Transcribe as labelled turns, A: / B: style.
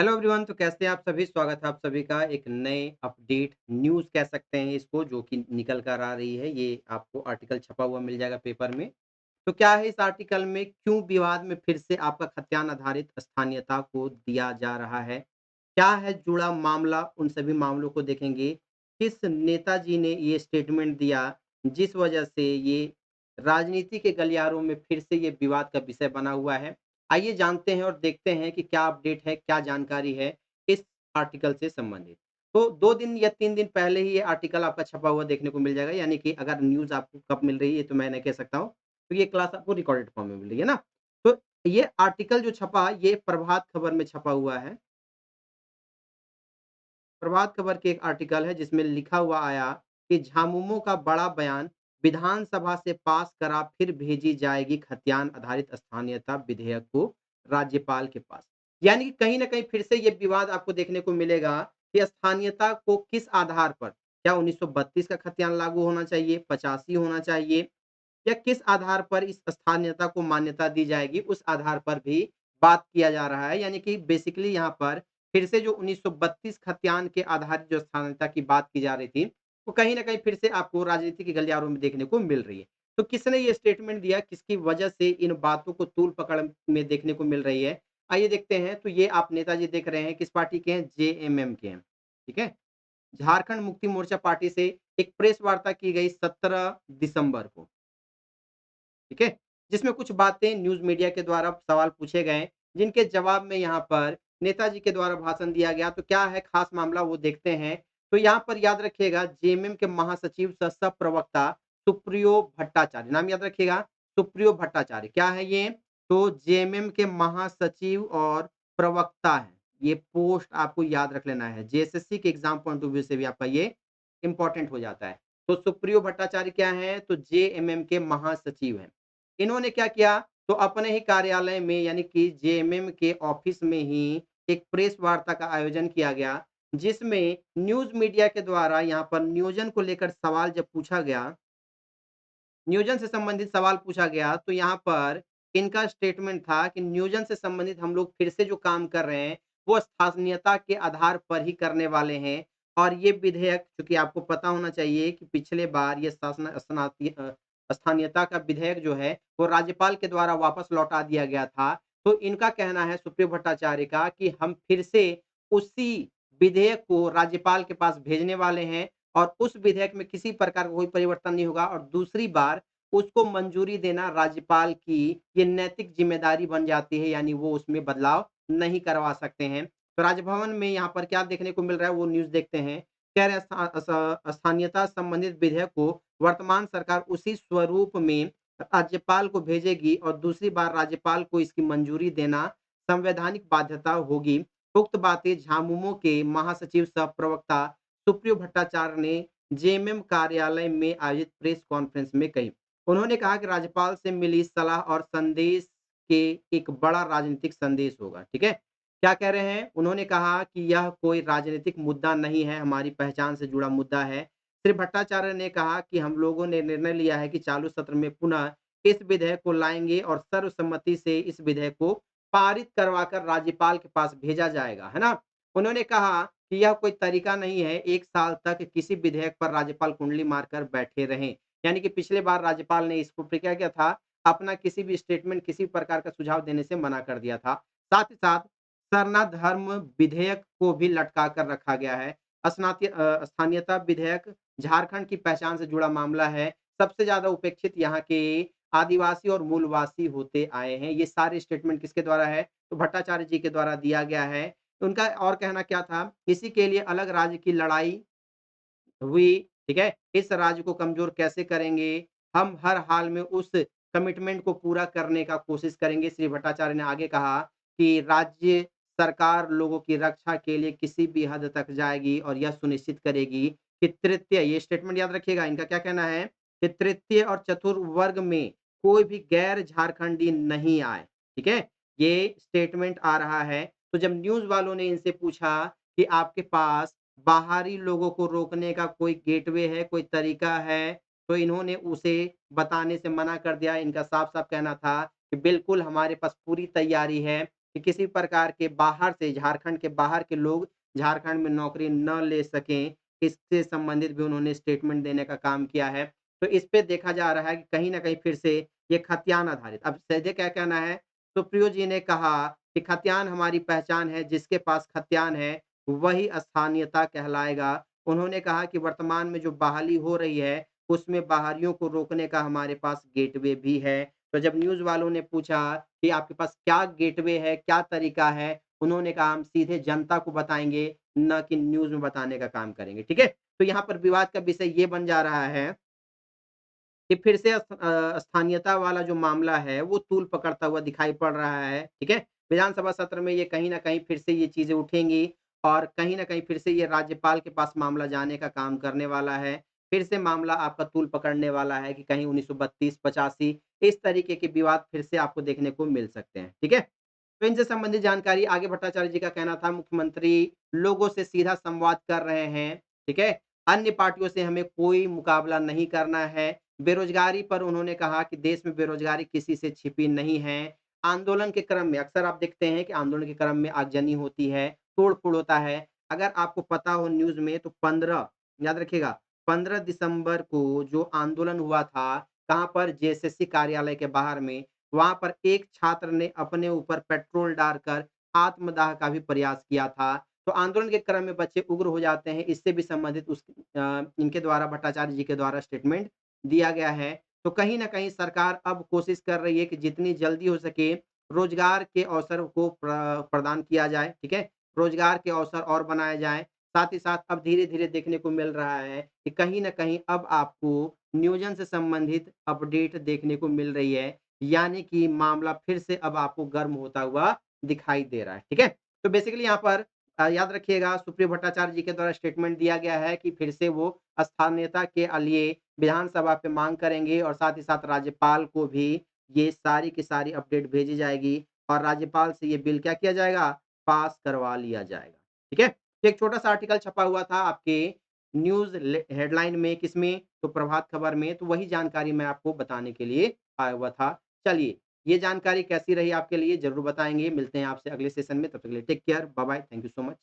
A: Hello everyone, तो कैसे हैं आप सभी? स्वागत है आप सभी का एक नए अपडेट न्यूज़ कह सकते हैं इसको, जो कि निकल कर आ रही है। ये आपको आर्टिकल छपा हुआ मिल जाएगा पेपर में। तो क्या है इस आर्टिकल में, क्यों विवाद में फिर से आपका खतियान आधारित स्थानीयता को दिया जा रहा है? क्या है जुड़ा मामला? उन सभी मामलों को देखेंगे। किस नेताजी ने ये स्टेटमेंट दिया, जिस वजह से ये राजनीति के गलियारों में फिर से ये विवाद का विषय बना हुआ है? आइए जानते हैं और देखते हैं कि क्या अपडेट है, क्या जानकारी है इस आर्टिकल से संबंधित। तो 2 दिन या 3 दिन पहले ही ये आर्टिकल आपका छपा हुआ देखने को मिल जाएगा, यानी कि अगर न्यूज़ आपको कब मिल रही है, ये तो मैं नहीं कह सकता हूँ। तो ये क्लास आपको रिकॉर्डेड फॉर्म में मिल रही है ना? तो ये आर्टिकल जो छपा, ये प्रभात खबर में छपा हुआ है। प्रभात खबर की एक आर्टिकल है जिसमें लिखा हुआ आया कि झामुमो का बड़ा बयान, विधानसभा से पास करा फिर भेजी जाएगी खतियान आधारित स्थानीयता विधेयक को राज्यपाल के पास। यानी कि कहीं न कहीं फिर से ये विवाद आपको देखने को मिलेगा कि स्थानीयता को किस आधार पर, क्या 1932 का खतियान लागू होना चाहिए, 85 होना चाहिए या किस आधार पर इस स्थानीयता को मान्यता दी जाएगी, उस आधार पर भी बात किया जा रहा है। यानी कि बेसिकली यहाँ पर फिर से जो 1932 खतियान के आधारित जो स्थानीयता की बात की जा रही थी, वो कहीं न कहीं फिर से आपको राजनीति के गलियारों में देखने को मिल रही है। तो किसने ये स्टेटमेंट दिया, किसकी वजह से इन बातों को तूल-पकड़ में देखने को मिल रही है? आइए देखते हैं। तो ये आप नेताजी देख रहे हैं, किस पार्टी के हैं? जेएमएम के हैं, ठीक है? झारखंड मुक्ति मोर्चा पार्टी से एक प्रेस वार्ता की गई 17 दिसंबर को। ठीक है? जिसमें कुछ बातें न्यूज़ मीडिया के द्वारा सवाल पूछे गए, जिनके जवाब में यहाँ पर नेताजी के द्वारा भाषण दिया गया। तो क्या है ख़ास मामला, वो देखते हैं। तो यहाँ पर याद रखिएगा, जेएमएम के महासचिव सह सह प्रवक्ता सुप्रियो भट्टाचार्य, नाम याद रखिएगा, सुप्रियो भट्टाचार्य। क्या है ये? तो जेएमएम के महासचिव और प्रवक्ता हैं। ये पोस्ट आपको याद रख लेना है। जेएसएससी के एग्ज़ाम पॉइंट ऑफ व्यू से भी आपका ये इम्पोर्टेंट हो जाता है। तो सुप्रियो भट्टाचार्य क्या हैं? तो जेएमएम के महासचिव हैं। इन्होंने क्या किया, तो अपने ही कार्यालय में, यानी कि जेएमएम के ऑफिस में ही एक प्रेस वार्ता का आयोजन किया गया, जिसमें न्यूज़ मीडिया के द्वारा यहाँ पर नियोजन को लेकर सवाल जब पूछा गया, नियोजन से संबंधित सवाल पूछा गया, तो यहाँ पर इनका स्टेटमेंट था कि नियोजन से संबंधित हम लोग फिर से जो काम कर रहे हैं, वो स्थानीयता के आधार पर ही करने वाले हैं। और ये विधेयक, चूँकि आपको पता होना चाहिए कि पिछले बार ये स्थानीयता का विधेयक जो है, वो राज्यपाल के द्वारा वापस लौटा दिया गया था। तो इनका कहना है, सुप्रियो भट्टाचार्य का, कि हम फिर से उसी विधेयक को राज्यपाल के पास भेजने वाले हैं और उस विधेयक में किसी प्रकार का कोई परिवर्तन नहीं होगा और दूसरी बार उसको मंजूरी देना राज्यपाल की ये नैतिक ज़िम्मेदारी बन जाती है, यानी वो उसमें बदलाव नहीं करवा सकते हैं। तो राजभवन में यहाँ पर क्या देखने को मिल रहा है, वो न्यूज़ देखते हैं। कह रहे हैं स्थानीयता संबंधित विधेयक को वर्तमान सरकार उसी स्वरूप में राज्यपाल को भेजेगी और दूसरी बार राज्यपाल को इसकी मंजूरी देना संवैधानिक बाध्यता होगी। उक्त बातें झामुमो के महासचिव सह प्रवक्ता सुप्रियो भट्टाचार्य ने जेएमएम कार्यालय में आयोजित प्रेस कॉन्फ्रेंस में कही। उन्होंने कहा कि राज्यपाल से मिली सलाह और संदेश के एक बड़ा राजनीतिक संदेश होगा, ठीक है? क्या कह रहे हैं? उन्होंने कहा कि यह कोई राजनीतिक मुद्दा नहीं है, हमारी पहचान से जुड़ा मुद्दा है। श्री भट्टाचार्य ने कहा कि हम लोगों ने निर्णय लिया है कि चालू सत्र में पुनः इस विधेयक को लाएँगे और सर्वसम्मति से इस विधेयक को पारित करवाकर राज्यपाल के पास भेजा जाएगा, है ना? उन्होंने कहा कि यह कोई तरीका नहीं है 1 साल तक किसी विधेयक पर राज्यपाल कुंडली मारकर बैठे रहें। यानी कि पिछले बार राज्यपाल ने इसको फिर क्या किया था, अपना किसी भी स्टेटमेंट, किसी प्रकार का सुझाव देने से मना कर दिया था। साथ ही साथ सरना धर्म विधेयक को भी लटका कर रखा गया है। स्थानीयता विधेयक झारखंड की पहचान से जुड़ा मामला है। सबसे ज़्यादा उपेक्षित यहाँ के आदिवासी और मूलवासी होते आए हैं। ये सारे स्टेटमेंट किसके द्वारा है? तो भट्टाचार्य जी के द्वारा दिया गया है। उनका और कहना क्या था? इसी के लिए अलग राज्य की लड़ाई हुई, ठीक है? इस राज्य को कमज़ोर कैसे करेंगे? हम हर हाल में उस कमिटमेंट को पूरा करने का कोशिश करेंगे। श्री भट्टाचार्य ने आगे कहा कि राज्य सरकार लोगों की रक्षा के लिए किसी भी हद तक जाएगी और यह सुनिश्चित करेगी कि तृतीय, ये स्टेटमेंट याद रखिएगा, इनका क्या कहना है कि तृतीय और चतुर्वर्ग में कोई भी गैर झारखंडी नहीं आए, ठीक है? ये स्टेटमेंट आ रहा है। तो जब न्यूज़ वालों ने इनसे पूछा कि आपके पास बाहरी लोगों को रोकने का कोई गेटवे है, कोई तरीका है, तो इन्होंने उसे बताने से मना कर दिया। इनका साफ-साफ कहना था कि बिल्कुल हमारे पास पूरी तैयारी है। कि किसी प्रकार के बाहर से झारखंड के बाहर के लोग झारखंड में नौकरी न ले सकें, इससे संबंधित भी उन्होंने स्टेटमेंट देने का काम किया है। तो इस पे देखा जा रहा है कि कहीं न कहीं फिर से ये खतियान आधारित अब सीधे क्या कहना है, सुप्रियो जी ने कहा कि खतियान हमारी पहचान है, जिसके पास खतियान है, वही स्थानीयता कहलाएगा। उन्होंने कहा कि वर्तमान में जो बहाली हो रही है, उसमें बाहरियों को रोकने का हमारे पास गेटवे भी है। तो जब न्यूज़ वालों ने पूछा कि आपके पास क्या गेटवे है, क्या तरीका है? उन्होंने कहा हम सीधे जनता को बताएँगे, ना कि न्यूज़ में बताने का काम करेंगे, ठीक है? तो यहाँ पर विवाद का विषय ये बन जा रहा है कि फिर से स्थानीयता वाला जो मामला है, वो तूल पकड़ता हुआ दिखाई पड़ रहा है, ठीक है? विधानसभा सत्र में ये कहीं न कहीं फिर से ये चीज़ें उठेंगी और कहीं न कहीं फिर से ये राज्यपाल के पास मामला जाने का काम करने वाला है। फिर से मामला आपका तूल पकड़ने वाला है कि कहीं 1932, 85 इस तरीके के विवाद फिर से आपको देखने को मिल सकते हैं, ठीक है? तो इनसे संबंधित जानकारी आगे भट्टाचार्य जी का कहना था मुख्यमंत्री लोगों से सीधा संवाद कर रहे हैं, ठीक है? अन्य पार्टियों से हमें कोई मुकाबला नहीं करना है। बेरोज़गारी पर उन्होंने कहा कि देश में बेरोज़गारी किसी से छिपी नहीं है। आंदोलन के क्रम में अक्सर आप देखते हैं कि आंदोलन के क्रम में आगजनी होती है, तोड़-फोड़ होता है। अगर आपको पता हो न्यूज़ में तो 15 याद रखिएगा 15 दिसंबर को जो आंदोलन हुआ था, कहाँ पर जेएसएससी कार्यालय के बाहर में, वहाँ पर एक छात्र ने अपने ऊपर पेट्रोल डालकर आत्मदाह का भी प्रयास किया था। तो आंदोलन के क्रम में बच्चे उग्र हो जाते हैं, इससे भी संबंधित इनके द्वारा भट्टाचार्य जी के द्वारा स्टेटमेंट दिया गया है। तो कहीं न कहीं सरकार अब कोशिश कर रही है कि जितनी जल्दी हो सके रोज़गार के अवसर को प्रदान किया जाए, ठीक है? रोज़गार के अवसर और बनाए जाएँ। साथ ही साथ अब धीरे-धीरे देखने को मिल रहा है कि कहीं न कहीं अब आपको नियोजन से संबंधित अपडेट देखने को मिल रही है। यानी कि मामला फिर से अब आपको गर्म होता हुआ दिखाई दे रहा है, ठीक है? तो बेसिकली यहाँ पर याद रखिएगा सुप्रियो भट्टाचार्य जी के द्वारा स्टेटमेंट दिया गया है कि फिर से वो स्थानीयता के लिए विधानसभा पे माँग करेंगे और साथ ही साथ राज्यपाल को भी ये सारी की सारी अपडेट भेजी जाएगी और राज्यपाल से ये बिल क्या किया जाएगा? पास करवा लिया जाएगा, ठीक है? तो एक छोटा-सा आर्टिकल छपा हुआ था आपके न्यूज़ ले हेडलाइन में किसमें? तो प्रभात खबर में, तो वही जानकारी मैं आपको बताने के लिए आया हुआ था। चलिए, ये जानकारी कैसी रही आपके लिए ज़रूर बताएँगे। मिलते हैं आपसे अगले सेशन में, तब तक के लिए take care, bye bye, thank you so much.